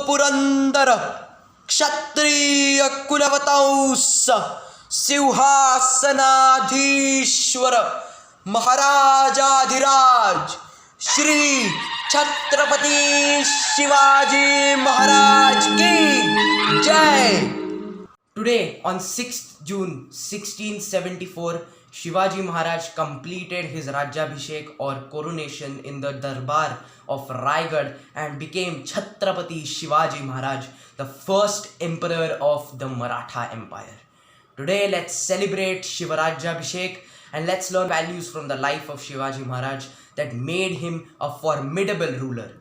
पुरंदर क्षत्रिय कुलवतंस सिंहासनाधीश्वर महाराजाधिराज श्री छत्रपति शिवाजी महाराज की जय. Today on 6th June 1674, Shivaji Maharaj completed his Shivgarjana or coronation in the Darbar of Raigad and became Chhatrapati Shivaji Maharaj, the first emperor of the Maratha Empire. Today let's celebrate Shivrajyabhishek and let's learn values from the life of Shivaji Maharaj that made him a formidable ruler.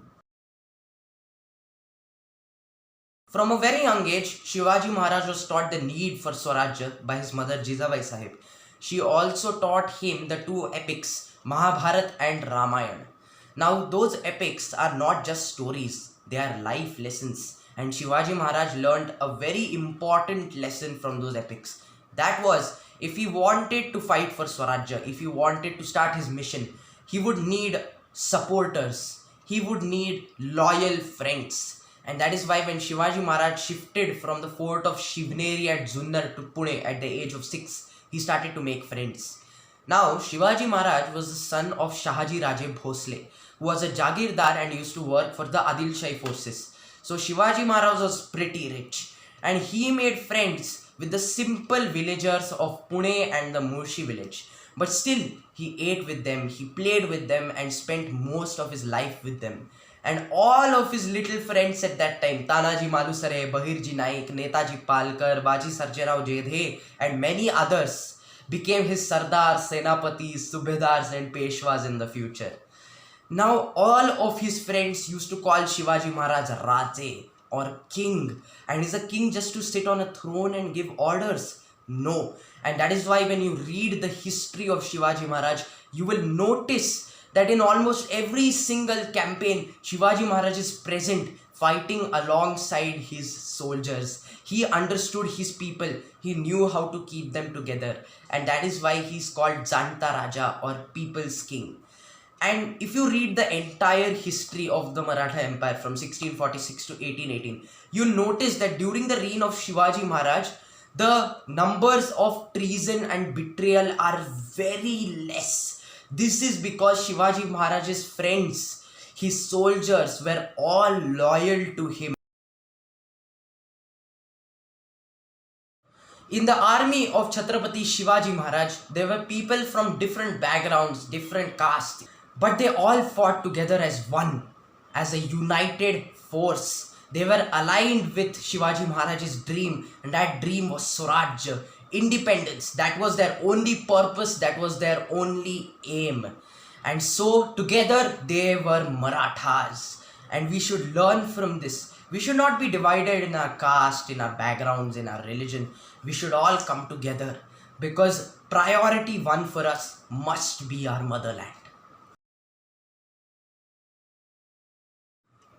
From a very young age, Shivaji Maharaj was taught the need for Swarajya by his mother Jizabai Sahib. She also taught him the two epics, Mahabharata and Ramayana. Now those epics are not just stories, they are life lessons. And Shivaji Maharaj learned a very important lesson from those epics. That was, if he wanted to fight for Swarajya, if he wanted to start his mission, he would need supporters, he would need loyal friends. And that is why when Shivaji Maharaj shifted from the fort of Shivneri at Junnar to Pune at the age of 6, he started to make friends. Now, Shivaji Maharaj was the son of Shahaji Raje Bhosle, who was a Jagirdar and used to work for the Adil Shahi forces. So Shivaji Maharaj was pretty rich and he made friends with the simple villagers of Pune and the Murshi village. But still, he ate with them, he played with them and spent most of his life with them. And all of his little friends at that time, Tanaji Malusare, Bahirji Naik, Netaji Palkar, Baji Sarjarao Jedhe and many others became his Sardars, Senapatis, Subedars and Peshwas in the future. Now all of his friends used to call Shivaji Maharaj Raje or king. And is a king just to sit on a throne and give orders? No. And that is why when you read the history of Shivaji Maharaj, you will notice that in almost every single campaign, Shivaji Maharaj is present fighting alongside his soldiers. He understood his people. He knew how to keep them together. And that is why he is called Janta Raja or People's King. And if you read the entire history of the Maratha Empire from 1646 to 1818, you'll notice that during the reign of Shivaji Maharaj, the numbers of treason and betrayal are very less. This is because Shivaji Maharaj's friends, his soldiers were all loyal to him. In the army of Chhatrapati Shivaji Maharaj, there were people from different backgrounds, different castes, but they all fought together as one, as a united force. They were aligned with Shivaji Maharaj's dream, and that dream was Swarajya, independence. That was their only purpose, that was their only aim. And so together they were Marathas. And we should learn from this. We should not be divided in our caste, in our backgrounds, in our religion. We should all come together because priority one for us must be our motherland.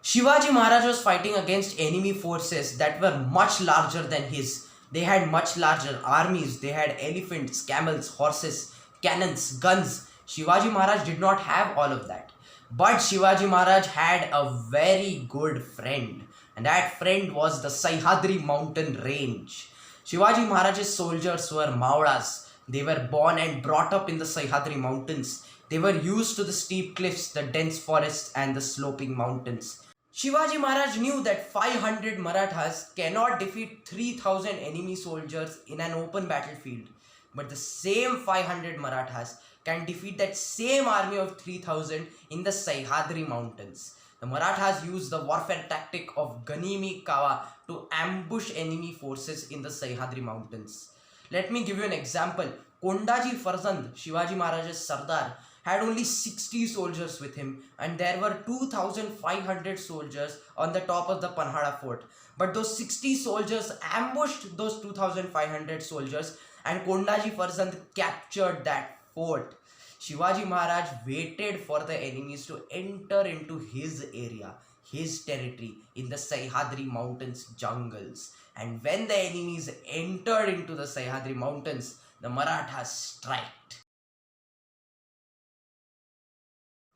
Shivaji Maharaj was fighting against enemy forces that were much larger than his. They had much larger armies, they had elephants, camels, horses, cannons, guns. Shivaji Maharaj did not have all of that. But Shivaji Maharaj had a very good friend. And that friend was the Sahyadri mountain range. Shivaji Maharaj's soldiers were Mauras. They were born and brought up in the Sahyadri mountains. They were used to the steep cliffs, the dense forests and the sloping mountains. Shivaji Maharaj knew that 500 Marathas cannot defeat 3000 enemy soldiers in an open battlefield. But the same 500 Marathas can defeat that same army of 3000 in the Sahyadri mountains. The Marathas used the warfare tactic of Ganimi Kawa to ambush enemy forces in the Sahyadri mountains. Let me give you an example. Kondaji Farzand, Shivaji Maharaj's Sardar, had only 60 soldiers with him and there were 2500 soldiers on the top of the Panhada fort. But those 60 soldiers ambushed those 2500 soldiers and Kondaji Farzand captured that fort. Shivaji Maharaj waited for the enemies to enter into his area, his territory in the Sahyadri mountains jungles. And when the enemies entered into the Sahyadri mountains, the Marathas striked.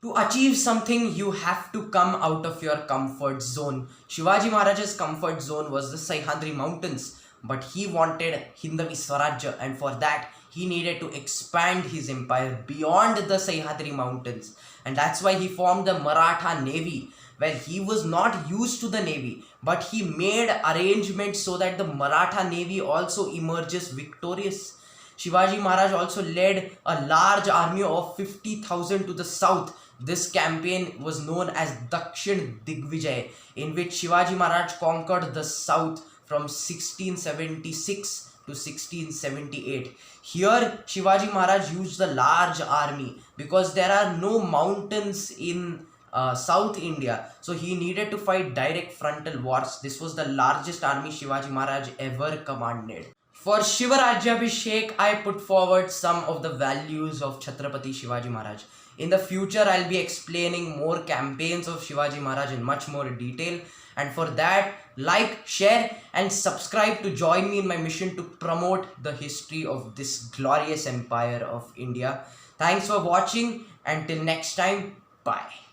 To achieve something, you have to come out of your comfort zone. Shivaji Maharaj's comfort zone was the Sahyadri mountains, but he wanted Hindavi Swarajya, and for that, he needed to expand his empire beyond the Sahyadri mountains. And that's why he formed the Maratha Navy, where he was not used to the navy, but he made arrangements so that the Maratha Navy also emerges victorious. Shivaji Maharaj also led a large army of 50,000 to the south. This campaign was known as Dakshin Digvijay, in which Shivaji Maharaj conquered the south from 1676 to 1678. Here, Shivaji Maharaj used a large army because there are no mountains in South India, so he needed to fight direct frontal wars. This was the largest army Shivaji Maharaj ever commanded. For Shivrajyabhishek, I put forward some of the values of Chhatrapati Shivaji Maharaj. In the future, I'll be explaining more campaigns of Shivaji Maharaj in much more detail. And for that, like, share, and subscribe to join me in my mission to promote the history of this glorious empire of India. Thanks for watching. Until next time, bye.